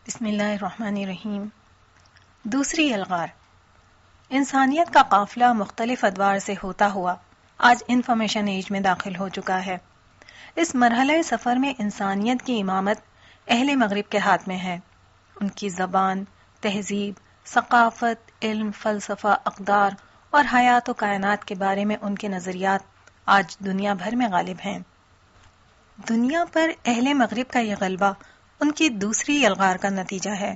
بسم اللہ الرحمن الرحیم۔ دوسری الغار۔ انسانیت کا قافلہ مختلف ادوار سے ہوتا ہوا آج انفارمیشن ایج میں داخل ہو چکا ہے۔ اس مرحلہ سفر میں انسانیت کی امامت اہل مغرب کے ہاتھ میں ہے۔ ان کی زبان، تہذیب، ثقافت، علم، فلسفہ، اقدار اور حیات و کائنات کے بارے میں ان کے نظریات آج دنیا بھر میں غالب ہیں۔ دنیا پر اہل مغرب کا یہ غلبہ ان کی دوسری یلغار کا نتیجہ ہے۔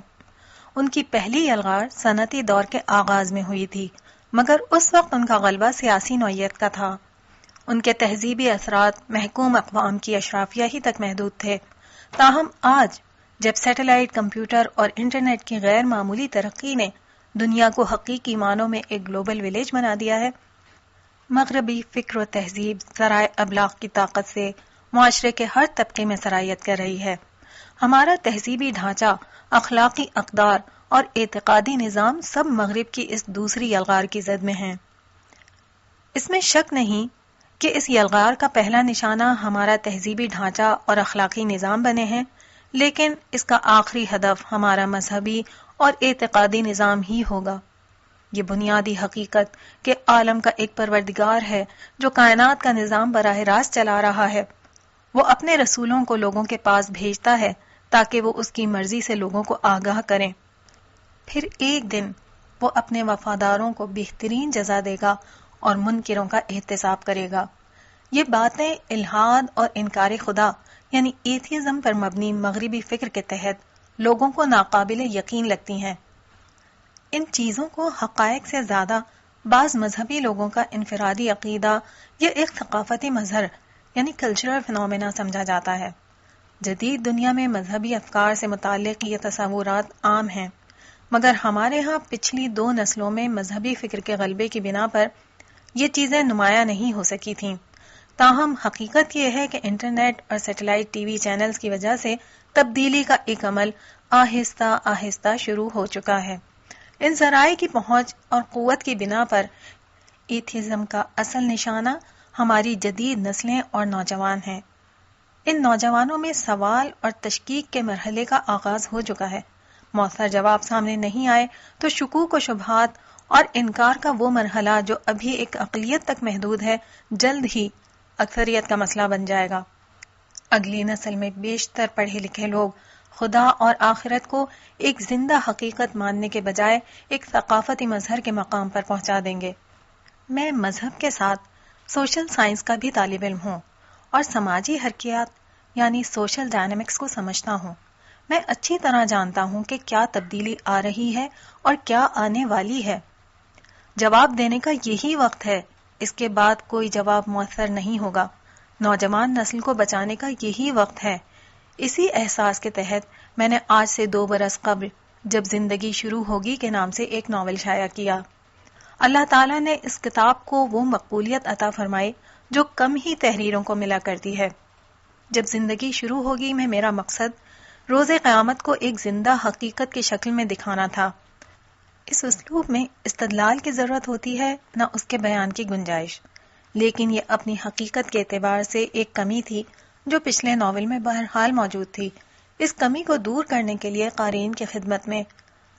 ان کی پہلی یلغار صنعتی دور کے آغاز میں ہوئی تھی، مگر اس وقت ان کا غلبہ سیاسی نوعیت کا تھا۔ ان کے تہذیبی اثرات محکوم اقوام کی اشرافیہ ہی تک محدود تھے۔ تاہم آج جب سیٹلائٹ، کمپیوٹر اور انٹرنیٹ کی غیر معمولی ترقی نے دنیا کو حقیقی معنوں میں ایک گلوبل ولیج بنا دیا ہے، مغربی فکر و تہذیب ذرائع ابلاغ کی طاقت سے معاشرے کے ہر طبقے میں سرایت کر رہی ہے۔ ہمارا تہذیبی ڈھانچہ، اخلاقی اقدار اور اعتقادی نظام سب مغرب کی اس دوسری یلغار کی زد میں ہیں۔ اس میں شک نہیں کہ اس یلغار کا پہلا نشانہ ہمارا تہذیبی ڈھانچہ اور اخلاقی نظام بنے ہیں، لیکن اس کا آخری ہدف ہمارا مذہبی اور اعتقادی نظام ہی ہوگا۔ یہ بنیادی حقیقت کہ عالم کا ایک پروردگار ہے جو کائنات کا نظام براہ راست چلا رہا ہے۔ وہ اپنے رسولوں کو لوگوں کے پاس بھیجتا ہے تاکہ وہ اس کی مرضی سے لوگوں کو آگاہ کریں۔ پھر ایک دن وہ اپنے وفاداروں کو بہترین جزا دے گا اور منکروں کا احتساب کرے گا۔ یہ باتیں الحاد اور انکار خدا یعنی ایتھیزم پر مبنی مغربی فکر کے تحت لوگوں کو ناقابل یقین لگتی ہیں۔ ان چیزوں کو حقائق سے زیادہ بعض مذہبی لوگوں کا انفرادی عقیدہ یا ایک ثقافتی مظہر یعنی کلچرل فنومینا سمجھا جاتا ہے۔ جدید دنیا میں مذہبی افکار سے متعلق یہ تصورات عام ہیں، مگر ہمارے ہاں پچھلی 2 نسلوں میں مذہبی فکر کے غلبے کی بنا پر یہ چیزیں نمایاں نہیں ہو سکی تھیں۔ تاہم حقیقت یہ ہے کہ انٹرنیٹ اور سیٹلائٹ ٹی وی چینلز کی وجہ سے تبدیلی کا ایک عمل آہستہ آہستہ شروع ہو چکا ہے۔ ان ذرائع کی پہنچ اور قوت کی بنا پر ایتھیزم کا اصل نشانہ ہماری جدید نسلیں اور نوجوان ہیں۔ ان نوجوانوں میں سوال اور تشکیک کے مرحلے کا آغاز ہو چکا ہے۔ مؤثر جواب سامنے نہیں آئے تو شکوک و شبہات اور انکار کا وہ مرحلہ جو ابھی ایک اقلیت تک محدود ہے، جلد ہی اکثریت کا مسئلہ بن جائے گا۔ اگلی نسل میں بیشتر پڑھے لکھے لوگ خدا اور آخرت کو ایک زندہ حقیقت ماننے کے بجائے ایک ثقافتی مظہر کے مقام پر پہنچا دیں گے۔ میں مذہب کے ساتھ سوشل سائنس کا بھی طالب علم ہوں اور سماجی حرکیات یعنی سوشل ڈائنامکس کو سمجھتا ہوں۔ میں اچھی طرح جانتا ہوں کہ کیا تبدیلی آ رہی ہے اور کیا آنے والی ہے۔ جواب دینے کا یہی وقت ہے، اس کے بعد کوئی جواب مؤثر نہیں ہوگا۔ نوجوان نسل کو بچانے کا یہی وقت ہے۔ اسی احساس کے تحت میں نے آج سے 2 برس قبل جب زندگی شروع ہوگی کے نام سے ایک ناول شائع کیا۔ اللہ تعالیٰ نے اس کتاب کو وہ مقبولیت عطا فرمائی جو کم ہی تحریروں کو ملا کرتی ہے۔ جب زندگی شروع ہوگی میں میرا مقصد روز قیامت کو ایک زندہ حقیقت کی شکل میں دکھانا تھا۔ اس اسلوب میں استدلال کی ضرورت ہوتی ہے، نہ اس کے بیان کی گنجائش، لیکن یہ اپنی حقیقت کے اعتبار سے ایک کمی تھی جو پچھلے ناول میں بہرحال موجود تھی۔ اس کمی کو دور کرنے کے لیے قارئین کی خدمت میں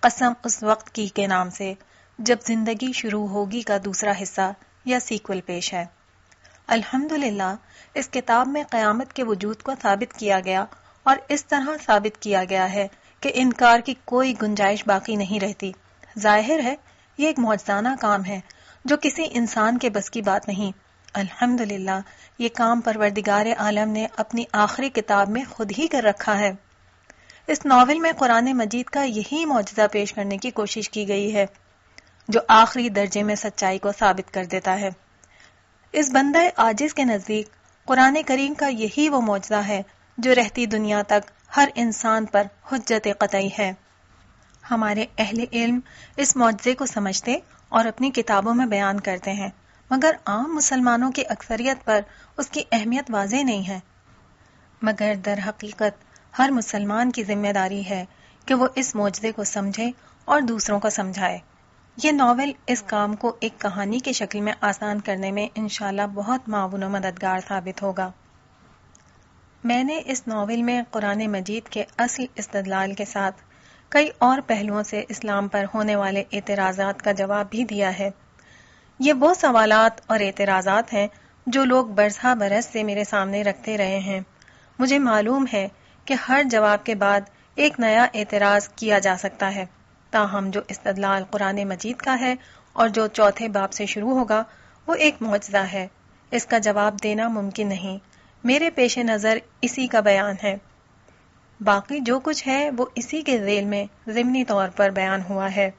قسم اس وقت کی کے نام سے جب زندگی شروع ہوگی کا دوسرا حصہ یا سیکول پیش ہے۔ الحمدللہ اس کتاب میں قیامت کے وجود کو ثابت کیا گیا اور اس طرح ثابت کیا گیا ہے کہ انکار کی کوئی گنجائش باقی نہیں رہتی۔ ظاہر ہے یہ ایک معجزانہ کام ہے جو کسی انسان کے بس کی بات نہیں۔ الحمدللہ یہ کام پروردگار عالم نے اپنی آخری کتاب میں خود ہی کر رکھا ہے۔ اس ناول میں قرآن مجید کا یہی معجزہ پیش کرنے کی کوشش کی گئی ہے جو آخری درجے میں سچائی کو ثابت کر دیتا ہے۔ اس بندہ عاجز کے نزدیک قرآن کریم کا یہی وہ معجزہ ہے جو رہتی دنیا تک ہر انسان پر حجت قطعی ہے۔ ہمارے اہل علم اس معجزے کو سمجھتے اور اپنی کتابوں میں بیان کرتے ہیں، مگر عام مسلمانوں کی اکثریت پر اس کی اہمیت واضح نہیں ہے۔ مگر در حقیقت ہر مسلمان کی ذمہ داری ہے کہ وہ اس معجزے کو سمجھے اور دوسروں کو سمجھائے۔ یہ ناول اس کام کو ایک کہانی کی شکل میں آسان کرنے میں انشاءاللہ بہت معاون و مددگار ثابت ہوگا۔ میں نے اس ناول میں قرآن مجید کے اصل استدلال کے ساتھ کئی اور پہلوؤں سے اسلام پر ہونے والے اعتراضات کا جواب بھی دیا ہے۔ یہ وہ سوالات اور اعتراضات ہیں جو لوگ برسہ برس سے میرے سامنے رکھتے رہے ہیں۔ مجھے معلوم ہے کہ ہر جواب کے بعد ایک نیا اعتراض کیا جا سکتا ہے، تاہم جو استدلال قرآن مجید کا ہے اور جو چوتھے باب سے شروع ہوگا وہ ایک معجزہ ہے۔ اس کا جواب دینا ممکن نہیں۔ میرے پیش نظر اسی کا بیان ہے۔ باقی جو کچھ ہے وہ اسی کے ذیل میں ضمنی طور پر بیان ہوا ہے۔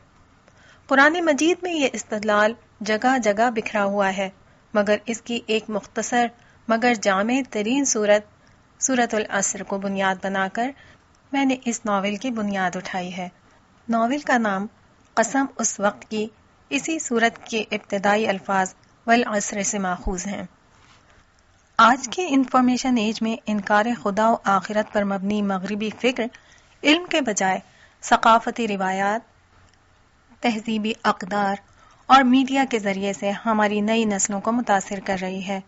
قرآن مجید میں یہ استدلال جگہ جگہ بکھرا ہوا ہے، مگر اس کی ایک مختصر مگر جامع ترین سورۃ العصر کو بنیاد بنا کر میں نے اس ناول کی بنیاد اٹھائی ہے۔ ناول کا نام قسم اس وقت کی اسی سورت کے ابتدائی الفاظ والعصر سے ماخوذ ہیں۔ آج کے انفارمیشن ایج میں انکار خدا و آخرت پر مبنی مغربی فکر علم کے بجائے ثقافتی روایات، تہذیبی اقدار اور میڈیا کے ذریعے سے ہماری نئی نسلوں کو متاثر کر رہی ہے۔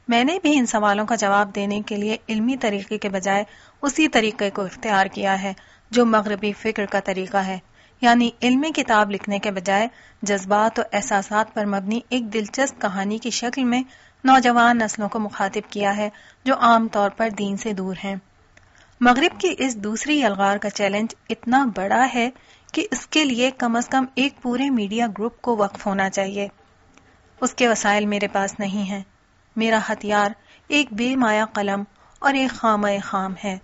میں نے بھی ان سوالوں کا جواب دینے کے لیے علمی طریقے کے بجائے اسی طریقے کو اختیار کیا ہے جو مغربی فکر کا طریقہ ہے، یعنی علمی کتاب لکھنے کے بجائے جذبات و احساسات پر مبنی ایک دلچسپ کہانی کی شکل میں نوجوان نسلوں کو مخاطب کیا ہے جو عام طور پر دین سے دور ہیں۔ مغرب کی اس دوسری یلغار کا چیلنج اتنا بڑا ہے کہ اس کے لیے کم از کم ایک پورے میڈیا گروپ کو وقف ہونا چاہیے۔ اس کے وسائل میرے پاس نہیں ہیں۔ میرا ہتھیار ایک بے مایہ قلم اور ایک خامہ خام ہے۔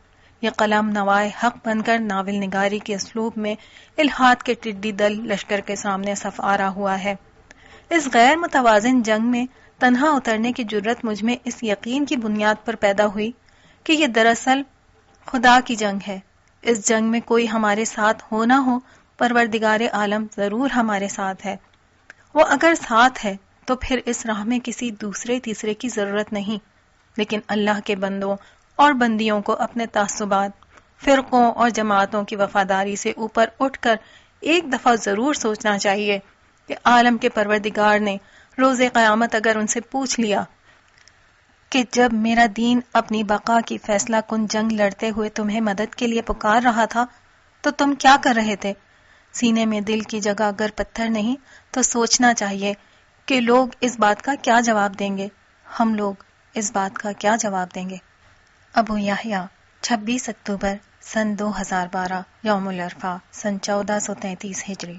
یہ قلم نوائے حق بن کر ناول نگاری کے اسلوب میں الحاد کے ٹڈی دل لشکر کے سامنے صف آرا ہوا ہے۔ اس غیر متوازن جنگ میں تنہا اترنے کی جرت مجھ میں اس یقین کی بنیاد پر پیدا ہوئی کہ یہ دراصل خدا کی جنگ ہے۔ اس جنگ میں کوئی ہمارے ساتھ ہو نہ ہو، پروردگار عالم ضرور ہمارے ساتھ ہے۔ وہ اگر ساتھ ہے تو پھر اس راہ میں کسی دوسرے تیسرے کی ضرورت نہیں، لیکن اللہ کے بندوں اور بندیوں کو اپنے تعصبات، فرقوں اور جماعتوں کی وفاداری سے اوپر اٹھ کر ایک دفعہ ضرور سوچنا چاہیے کہ عالم کے پروردگار نے روز قیامت اگر ان سے پوچھ لیا کہ جب میرا دین اپنی بقا کی فیصلہ کن جنگ لڑتے ہوئے تمہیں مدد کے لیے پکار رہا تھا تو تم کیا کر رہے تھے؟ سینے میں دل کی جگہ اگر پتھر نہیں تو سوچنا چاہیے کہ لوگ اس بات کا کیا جواب دیں گے، ہم لوگ اس بات کا کیا جواب دیں گے۔ ابو یحییٰ 26 اکتوبر سن 2012 یوم الاربعاء سن 1433 ہجری۔